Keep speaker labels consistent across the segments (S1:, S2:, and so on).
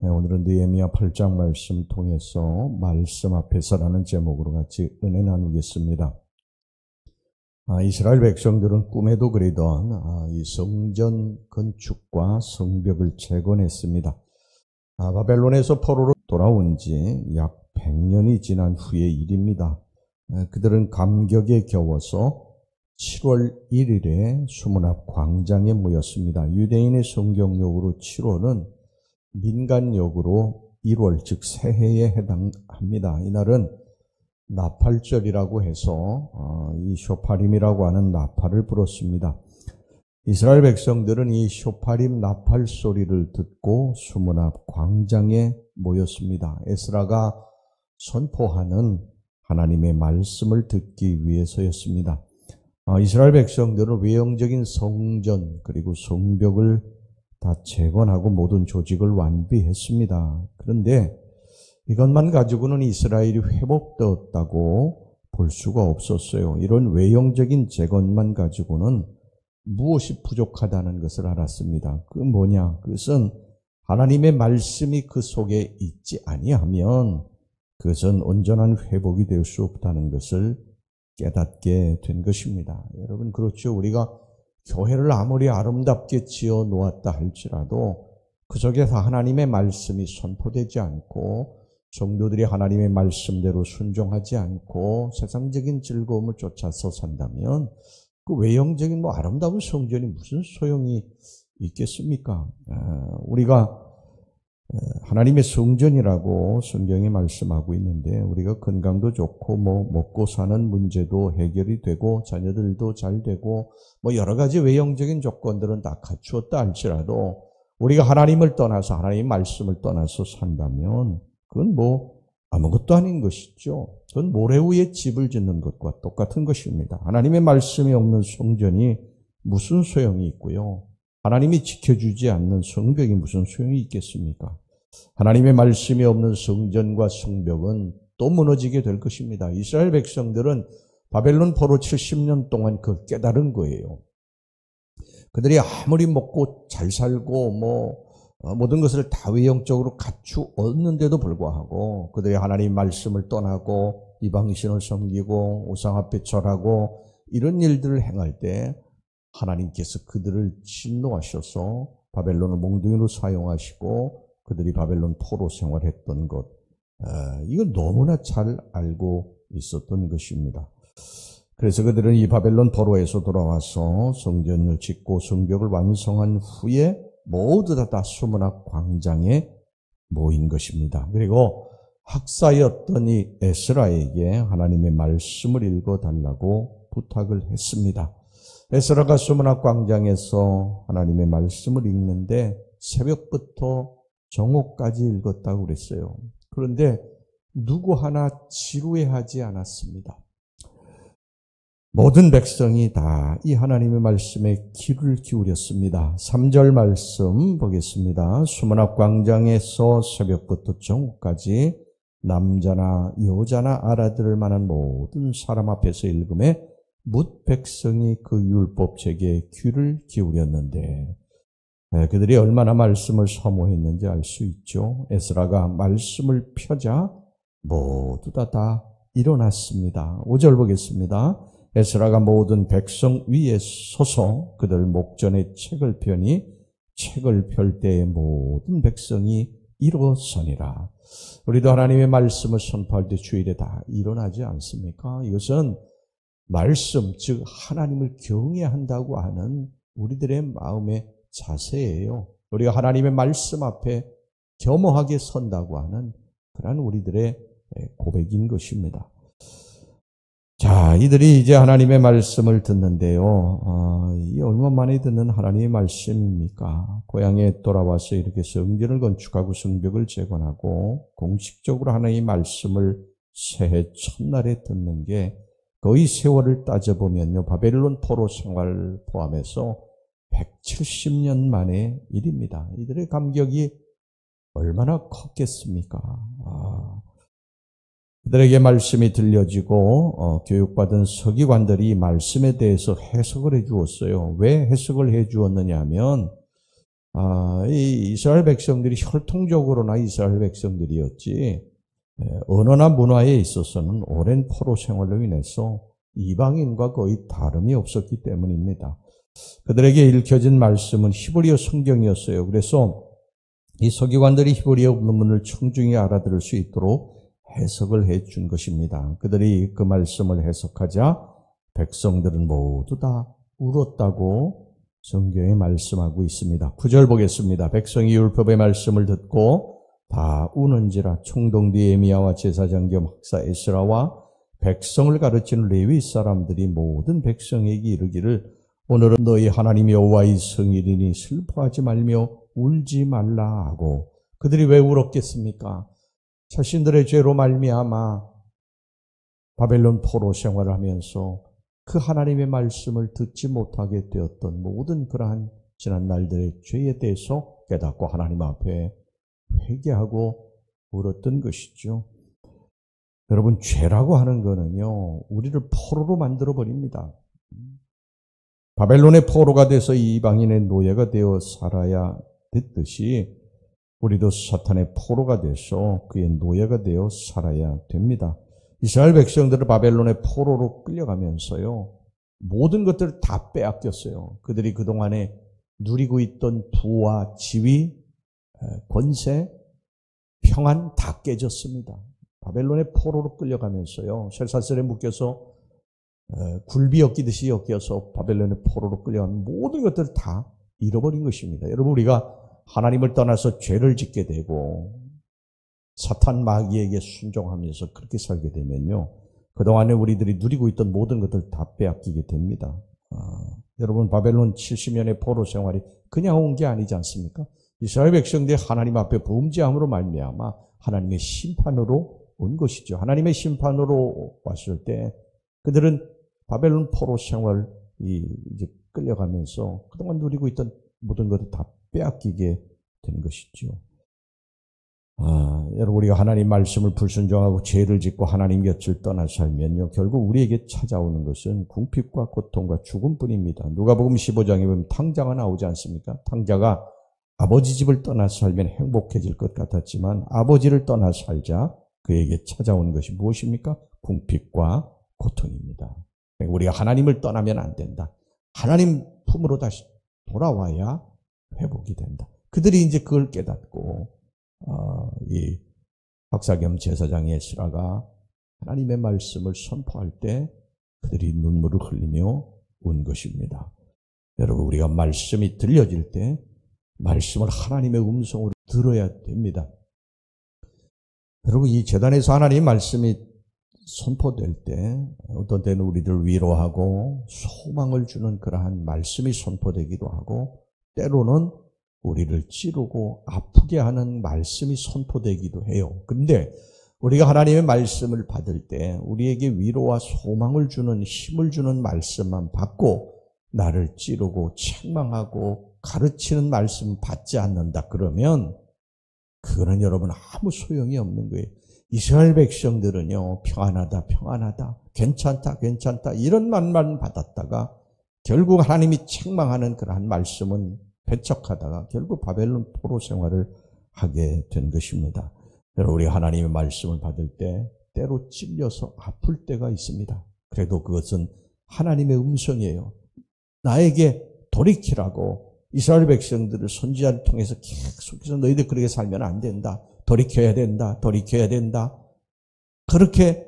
S1: 네, 오늘은 느헤미야 8장 말씀 통해서 말씀 앞에서라는 제목으로 같이 은혜 나누겠습니다. 이스라엘 백성들은 꿈에도 그리던 이 성전 건축과 성벽을 재건했습니다. 바벨론에서 포로로 돌아온 지 약 100년이 지난 후의 일입니다. 그들은 감격에 겨워서 7월 1일에 수문 앞 광장에 모였습니다. 유대인의 성경력으로 7월은 민간력으로 1월 즉 새해에 해당합니다. 이날은 나팔절이라고 해서 이 쇼파림이라고 하는 나팔을 불었습니다. 이스라엘 백성들은 이 쇼파림 나팔 소리를 듣고 수문 앞 광장에 모였습니다. 에스라가 선포하는 하나님의 말씀을 듣기 위해서였습니다. 이스라엘 백성들은 외형적인 성전 그리고 성벽을 다 재건하고 모든 조직을 완비했습니다. 그런데 이것만 가지고는 이스라엘이 회복되었다고 볼 수가 없었어요. 이런 외형적인 재건만 가지고는 무엇이 부족하다는 것을 알았습니다. 그 뭐냐? 그것은 하나님의 말씀이 그 속에 있지 아니하면 그것은 온전한 회복이 될 수 없다는 것을 깨닫게 된 것입니다. 여러분 그렇죠. 우리가 교회를 아무리 아름답게 지어 놓았다 할지라도 그 속에서 하나님의 말씀이 선포되지 않고 성도들이 하나님의 말씀대로 순종하지 않고 세상적인 즐거움을 쫓아서 산다면 그 외형적인 아름다운 성전이 무슨 소용이 있겠습니까? 우리가 하나님의 성전이라고 성경이 말씀하고 있는데 우리가 건강도 좋고 먹고 사는 문제도 해결이 되고 자녀들도 잘 되고 여러 가지 외형적인 조건들은 다 갖추었다 할지라도 우리가 하나님을 떠나서 하나님의 말씀을 떠나서 산다면 그건 아무것도 아닌 것이죠. 그건 모래 위에 집을 짓는 것과 똑같은 것입니다. 하나님의 말씀이 없는 성전이 무슨 소용이 있고요. 하나님이 지켜주지 않는 성벽이 무슨 소용이 있겠습니까? 하나님의 말씀이 없는 성전과 성벽은 또 무너지게 될 것입니다. 이스라엘 백성들은 바벨론 포로 70년 동안 그 깨달은 거예요. 그들이 아무리 먹고 잘 살고 모든 것을 다 외형적으로 갖추었는데도 불구하고 그들이 하나님 말씀을 떠나고 이방신을 섬기고 우상 앞에 절하고 이런 일들을 행할 때 하나님께서 그들을 진노하셔서 바벨론을 몽둥이로 사용하시고 그들이 바벨론 포로 생활했던 것, 이건 너무나 잘 알고 있었던 것입니다. 그래서 그들은 이 바벨론 포로에서 돌아와서 성전을 짓고 성벽을 완성한 후에 모두 다 수문 앞 광장에 모인 것입니다. 그리고 학사였던 이 에스라에게 하나님의 말씀을 읽어달라고 부탁을 했습니다. 에스라가 수문 앞 광장에서 하나님의 말씀을 읽는데 새벽부터 정오까지 읽었다고 그랬어요. 그런데 누구 하나 지루해하지 않았습니다. 모든 백성이 다 이 하나님의 말씀에 귀를 기울였습니다. 3절 말씀 보겠습니다. 수문 앞 광장에서 새벽부터 정오까지 남자나 여자나 알아들을 만한 모든 사람 앞에서 읽음에 뭇 백성이 그 율법책에 귀를 기울였는데 그들이 얼마나 말씀을 사모했는지 알 수 있죠. 에스라가 말씀을 펴자 모두 다 일어났습니다. 5절 보겠습니다. 에스라가 모든 백성 위에 서서 그들 목전에 책을 펴니 책을 펼 때에 모든 백성이 일어서니라. 우리도 하나님의 말씀을 선포할 때 주일에 다 일어나지 않습니까? 이것은 말씀, 즉 하나님을 경외한다고 하는 우리들의 마음의 자세예요. 우리가 하나님의 말씀 앞에 겸허하게 선다고 하는 그런 우리들의 고백인 것입니다. 자, 이들이 이제 하나님의 말씀을 듣는데요. 이 얼마 만에 듣는 하나님의 말씀입니까? 고향에 돌아와서 이렇게 성전을 건축하고 성벽을 재건하고 공식적으로 하나님의 말씀을 새해 첫날에 듣는 게 거의 세월을 따져보면요. 바벨론 포로 생활을 포함해서 170년 만의 일입니다. 이들의 감격이 얼마나 컸겠습니까? 그들에게 말씀이 들려지고 교육받은 서기관들이 이 말씀에 대해서 해석을 해 주었어요. 왜 해석을 해 주었느냐 하면 이 이스라엘 백성들이 혈통적으로나 이스라엘 백성들이었지, 언어나 문화에 있어서는 오랜 포로 생활로 인해서 이방인과 거의 다름이 없었기 때문입니다. 그들에게 읽혀진 말씀은 히브리어 성경이었어요. 그래서 이 서기관들이 히브리어 본문을 청중히 알아들을 수 있도록 해석을 해준 것입니다. 그들이 그 말씀을 해석하자 백성들은 모두 다 울었다고 성경에 말씀하고 있습니다. 9절 보겠습니다. 백성이 율법의 말씀을 듣고 다 우는지라 총독 느헤미야와 제사장 겸 학사 에스라와 백성을 가르치는 레위 사람들이 모든 백성에게 이르기를 오늘은 너희 하나님 여호와의 성일이니 슬퍼하지 말며 울지 말라 하고. 그들이 왜 울었겠습니까? 자신들의 죄로 말미암아 바벨론 포로 생활을 하면서 그 하나님의 말씀을 듣지 못하게 되었던 모든 그러한 지난 날들의 죄에 대해서 깨닫고 하나님 앞에 회개하고 울었던 것이죠. 여러분, 죄라고 하는 거는요, 우리를 포로로 만들어버립니다. 바벨론의 포로가 돼서 이방인의 노예가 되어 살아야 됐듯이 우리도 사탄의 포로가 돼서 그의 노예가 되어 살아야 됩니다. 이스라엘 백성들을 바벨론의 포로로 끌려가면서요, 모든 것들을 다 빼앗겼어요. 그들이 그동안에 누리고 있던 부와 지위, 권세, 평안 다 깨졌습니다. 바벨론의 포로로 끌려가면서요, 쇠사슬에 묶여서 굴비 엮이듯이 엮여서 바벨론의 포로로 끌려간 모든 것들을 다 잃어버린 것입니다. 여러분, 우리가 하나님을 떠나서 죄를 짓게 되고 사탄 마귀에게 순종하면서 그렇게 살게 되면요, 그동안에 우리들이 누리고 있던 모든 것들 다 빼앗기게 됩니다. 여러분, 바벨론 70년의 포로 생활이 그냥 온 게 아니지 않습니까? 이스라엘 백성들이 하나님 앞에 범죄함으로 말미암아 하나님의 심판으로 온 것이죠. 하나님의 심판으로 왔을 때 그들은 바벨론 포로 생활이 이제 끌려가면서 그동안 누리고 있던 모든 것을 다 빼앗기게 된 것이죠. 여러분, 우리가 하나님 말씀을 불순종하고 죄를 짓고 하나님 곁을 떠나 살면요, 결국 우리에게 찾아오는 것은 궁핍과 고통과 죽음뿐입니다. 누가복음 15장에 보면 탕자가 나오지 않습니까? 탕자가 아버지 집을 떠나 살면 행복해질 것 같았지만 아버지를 떠나 살자 그에게 찾아오는 것이 무엇입니까? 궁핍과 고통입니다. 우리가 하나님을 떠나면 안 된다. 하나님 품으로 다시 돌아와야 회복이 된다. 그들이 이제 그걸 깨닫고 이 박사 겸 제사장 에스라가 하나님의 말씀을 선포할 때 그들이 눈물을 흘리며 운 것입니다. 여러분, 우리가 말씀이 들려질 때 말씀을 하나님의 음성으로 들어야 됩니다. 여러분, 이 제단에서 하나님의 말씀이 선포될 때 어떤 때는 우리를 위로하고 소망을 주는 그러한 말씀이 선포되기도 하고, 때로는 우리를 찌르고 아프게 하는 말씀이 선포되기도 해요. 근데 우리가 하나님의 말씀을 받을 때 우리에게 위로와 소망을 주는, 힘을 주는 말씀만 받고 나를 찌르고 책망하고 가르치는 말씀 받지 않는다 그러면 그거는 여러분 아무 소용이 없는 거예요. 이스라엘 백성들은요, 평안하다, 평안하다, 괜찮다, 괜찮다 이런 말만 받았다가 결국 하나님이 책망하는 그러한 말씀은 배척하다가 결국 바벨론 포로 생활을 하게 된 것입니다. 여러분, 우리 하나님의 말씀을 받을 때 때로 찔려서 아플 때가 있습니다. 그래도 그것은 하나님의 음성이에요. 나에게 돌이키라고. 이스라엘 백성들을 선지자를 통해서 계속해서 너희들 그렇게 살면 안 된다. 돌이켜야 된다. 돌이켜야 된다. 그렇게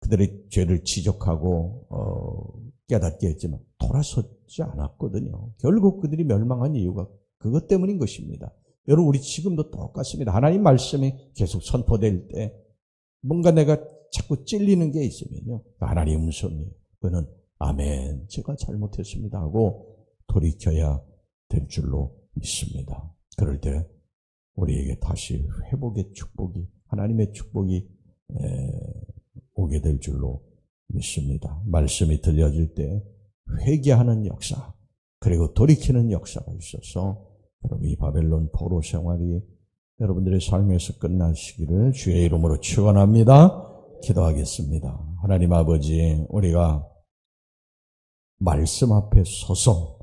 S1: 그들의 죄를 지적하고 깨닫게 했지만 돌아서지 않았거든요. 결국 그들이 멸망한 이유가 그것 때문인 것입니다. 여러분, 우리 지금도 똑같습니다. 하나님 말씀이 계속 선포될 때 뭔가 내가 자꾸 찔리는 게 있으면요, 하나님 음성이에요. 그는 아멘, 제가 잘못했습니다 하고 돌이켜야 될 줄로 믿습니다. 그럴 때 우리에게 다시 회복의 축복이, 하나님의 축복이 오게 될 줄로 믿습니다. 말씀이 들려질 때 회개하는 역사, 그리고 돌이키는 역사가 있어서 여러분, 이 바벨론 포로 생활이 여러분들의 삶에서 끝나시기를 주의 이름으로 축원합니다. 기도하겠습니다. 하나님 아버지, 우리가 말씀 앞에 서서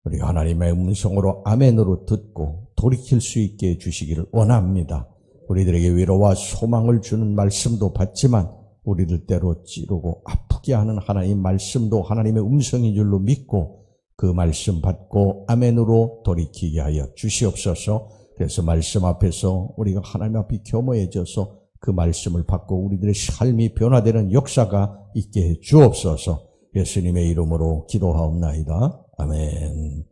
S1: 우리 하나님의 음성으로 아멘으로 듣고 돌이킬 수 있게 해주시기를 원합니다. 우리들에게 위로와 소망을 주는 말씀도 받지만 우리들 때로 찌르고 아프게 하는 하나님 말씀도 하나님의 음성인 줄로 믿고 그 말씀 받고 아멘으로 돌이키게 하여 주시옵소서. 그래서 말씀 앞에서 우리가 하나님 앞에 겸허해져서 그 말씀을 받고 우리들의 삶이 변화되는 역사가 있게 해 주옵소서. 예수님의 이름으로 기도하옵나이다. 아멘.